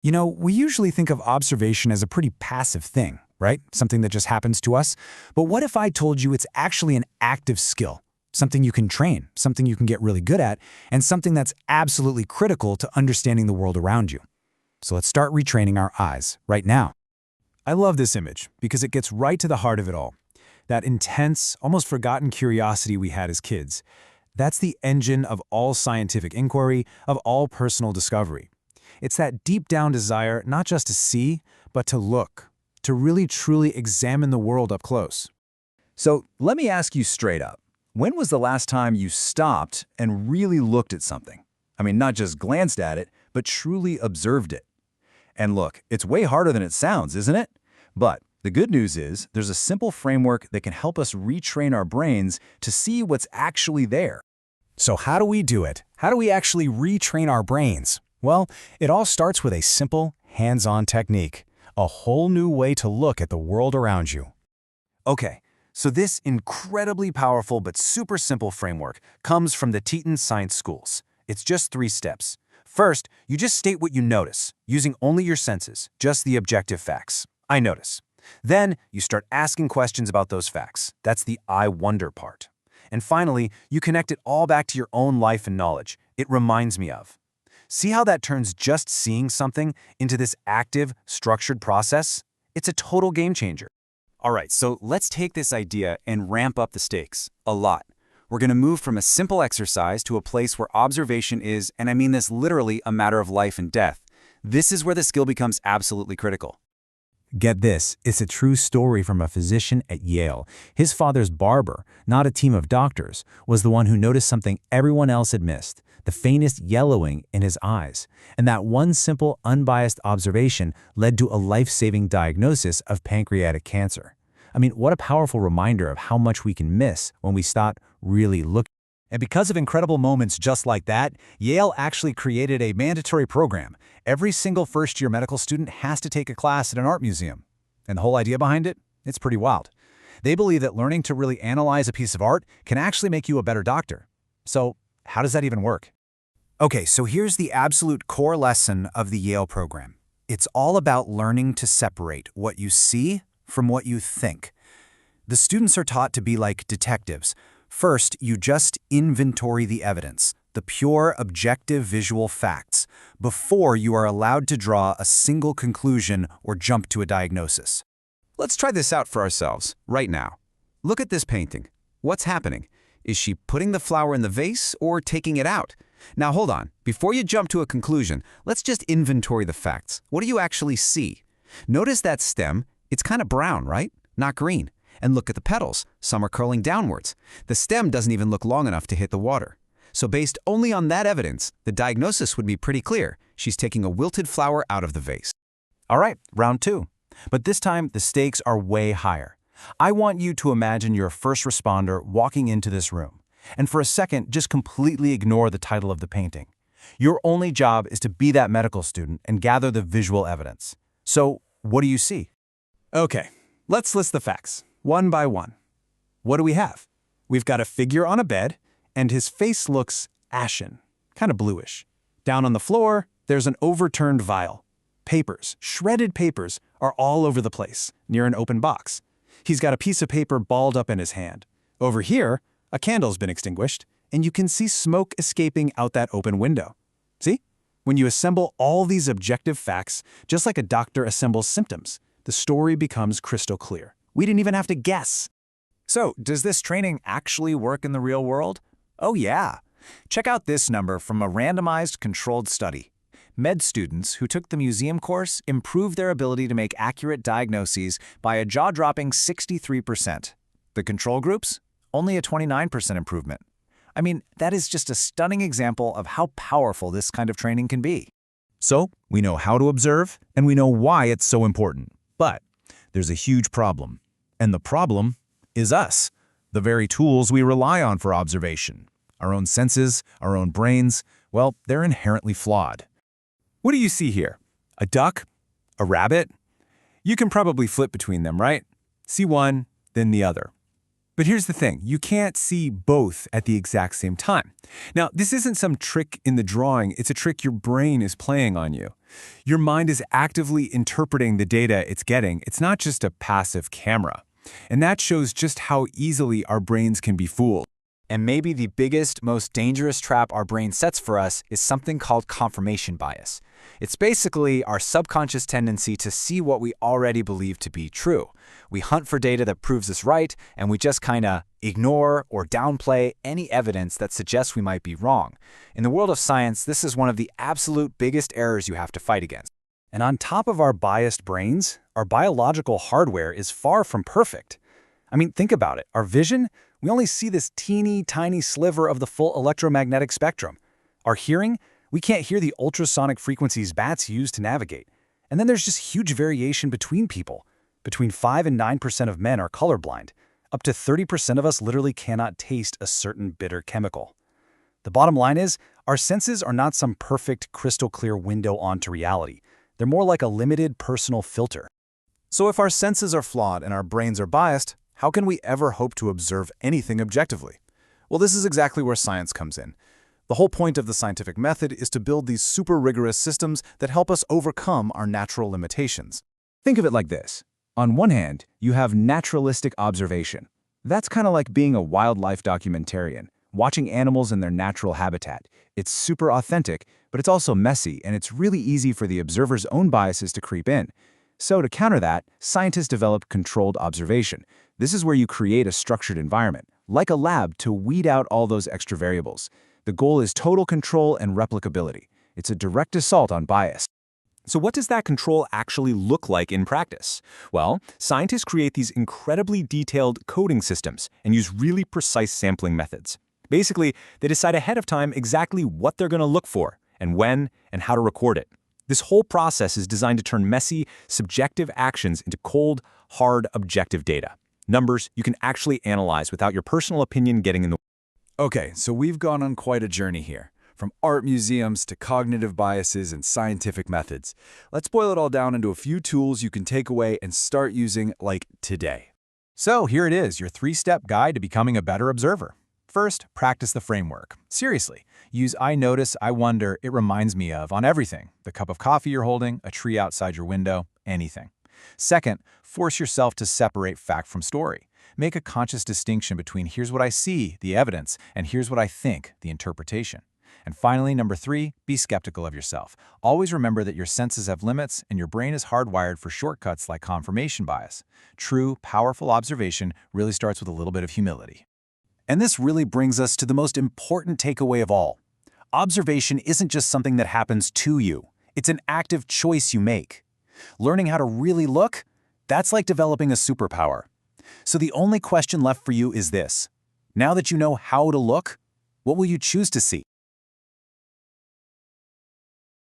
You know, we usually think of observation as a pretty passive thing, right? Something that just happens to us. But what if I told you it's actually an active skill? Something you can train, something you can get really good at, and something that's absolutely critical to understanding the world around you. So let's start retraining our eyes right now. I love this image because it gets right to the heart of it all. That intense, almost forgotten curiosity we had as kids. That's the engine of all scientific inquiry, of all personal discovery. It's that deep down desire not just to see, but to look, to really truly examine the world up close. So let me ask you straight up. When was the last time you stopped and really looked at something? I mean, not just glanced at it, but truly observed it. And look, it's way harder than it sounds, isn't it? But the good news is there's a simple framework that can help us retrain our brains to see what's actually there. So how do we do it? How do we actually retrain our brains? Well, it all starts with a simple, hands-on technique, a whole new way to look at the world around you. Okay, so this incredibly powerful but super simple framework comes from the Teton Science Schools. It's just 3 steps. First, you just state what you notice, using only your senses, just the objective facts. I notice. Then, you start asking questions about those facts. That's the I wonder part. And finally, you connect it all back to your own life and knowledge. It reminds me of. See how that turns just seeing something into this active, structured process? It's a total game changer. All right, so let's take this idea and ramp up the stakes a lot. We're going to move from a simple exercise to a place where observation is, and I mean this literally, a matter of life and death. This is where the skill becomes absolutely critical. Get this, it's a true story from a physician at Yale. His father's barber, not a team of doctors, was the one who noticed something everyone else had missed, the faintest yellowing in his eyes. And that one simple, unbiased observation led to a life-saving diagnosis of pancreatic cancer. I mean, what a powerful reminder of how much we can miss when we stop really looking. And because of incredible moments just like that, Yale actually created a mandatory program. Every single first-year medical student has to take a class at an art museum. And the whole idea behind it? It's pretty wild. They believe that learning to really analyze a piece of art can actually make you a better doctor. So, how does that even work? Okay, so here's the absolute core lesson of the Yale program. It's all about learning to separate what you see from what you think. The students are taught to be like detectives. First, you just inventory the evidence, the pure, objective visual facts, before you are allowed to draw a single conclusion or jump to a diagnosis. Let's try this out for ourselves, right now. Look at this painting. What's happening? Is she putting the flower in the vase or taking it out? Now hold on. Before you jump to a conclusion, let's just inventory the facts. What do you actually see? Notice that stem. It's kind of brown, right? Not green. And look at the petals. Some are curling downwards. The stem doesn't even look long enough to hit the water. So based only on that evidence, the diagnosis would be pretty clear. She's taking a wilted flower out of the vase. All right, round 2. But this time, the stakes are way higher. I want you to imagine you're a first responder walking into this room. And for a second, just completely ignore the title of the painting. Your only job is to be that medical student and gather the visual evidence. So, what do you see? Okay, let's list the facts, one by one. What do we have? We've got a figure on a bed, and his face looks ashen, kind of bluish. Down on the floor, there's an overturned vial. Papers, shredded papers, are all over the place, near an open box. He's got a piece of paper balled up in his hand. Over here, a candle's been extinguished, and you can see smoke escaping out that open window. See? When you assemble all these objective facts, just like a doctor assembles symptoms, the story becomes crystal clear. We didn't even have to guess. So, does this training actually work in the real world? Oh yeah. Check out this number from a randomized controlled study. Med students who took the museum course improved their ability to make accurate diagnoses by a jaw-dropping 63%. The control groups? Only a 29% improvement. I mean, that is just a stunning example of how powerful this kind of training can be. So, we know how to observe, and we know why it's so important. But there's a huge problem. And the problem is us, the very tools we rely on for observation. Our own senses, our own brains, well, they're inherently flawed. What do you see here? A duck? A rabbit? You can probably flip between them, right? See one, then the other. But here's the thing, you can't see both at the exact same time. Now, this isn't some trick in the drawing, it's a trick your brain is playing on you. Your mind is actively interpreting the data it's getting. It's not just a passive camera. And that shows just how easily our brains can be fooled. And maybe the biggest, most dangerous trap our brain sets for us is something called confirmation bias. It's basically our subconscious tendency to see what we already believe to be true. We hunt for data that proves us right, and we just kinda ignore or downplay any evidence that suggests we might be wrong. In the world of science, this is one of the absolute biggest errors you have to fight against. And on top of our biased brains, our biological hardware is far from perfect. I mean, think about it. Our vision, we only see this teeny tiny sliver of the full electromagnetic spectrum. Our hearing, we can't hear the ultrasonic frequencies bats use to navigate. And then there's just huge variation between people. Between 5 and 9% of men are colorblind. Up to 30% of us literally cannot taste a certain bitter chemical. The bottom line is, our senses are not some perfect, crystal clear window onto reality. They're more like a limited personal filter. So if our senses are flawed and our brains are biased, how can we ever hope to observe anything objectively? Well, this is exactly where science comes in. The whole point of the scientific method is to build these super rigorous systems that help us overcome our natural limitations. Think of it like this. On one hand, you have naturalistic observation. That's kind of like being a wildlife documentarian, watching animals in their natural habitat. It's super authentic, but it's also messy, and it's really easy for the observer's own biases to creep in. So to counter that, scientists develop controlled observation. This is where you create a structured environment, like a lab, to weed out all those extra variables. The goal is total control and replicability. It's a direct assault on bias. So what does that control actually look like in practice? Well, scientists create these incredibly detailed coding systems and use really precise sampling methods. Basically, they decide ahead of time exactly what they're going to look for, and when, and how to record it. This whole process is designed to turn messy, subjective actions into cold, hard, objective data. Numbers you can actually analyze without your personal opinion getting in the way. Okay, so we've gone on quite a journey here, from art museums to cognitive biases and scientific methods. Let's boil it all down into a few tools you can take away and start using, like, today. So here it is, your 3-step guide to becoming a better observer. First, practice the framework. Seriously, use I notice, I wonder, it reminds me of on everything. The cup of coffee you're holding, a tree outside your window, anything. Second, force yourself to separate fact from story. Make a conscious distinction between here's what I see, the evidence, and here's what I think, the interpretation. And finally, number 3, be skeptical of yourself. Always remember that your senses have limits and your brain is hardwired for shortcuts like confirmation bias. True, powerful observation really starts with a little bit of humility. And this really brings us to the most important takeaway of all. Observation isn't just something that happens to you. It's an active choice you make. Learning how to really look, that's like developing a superpower. So the only question left for you is this. Now that you know how to look, what will you choose to see?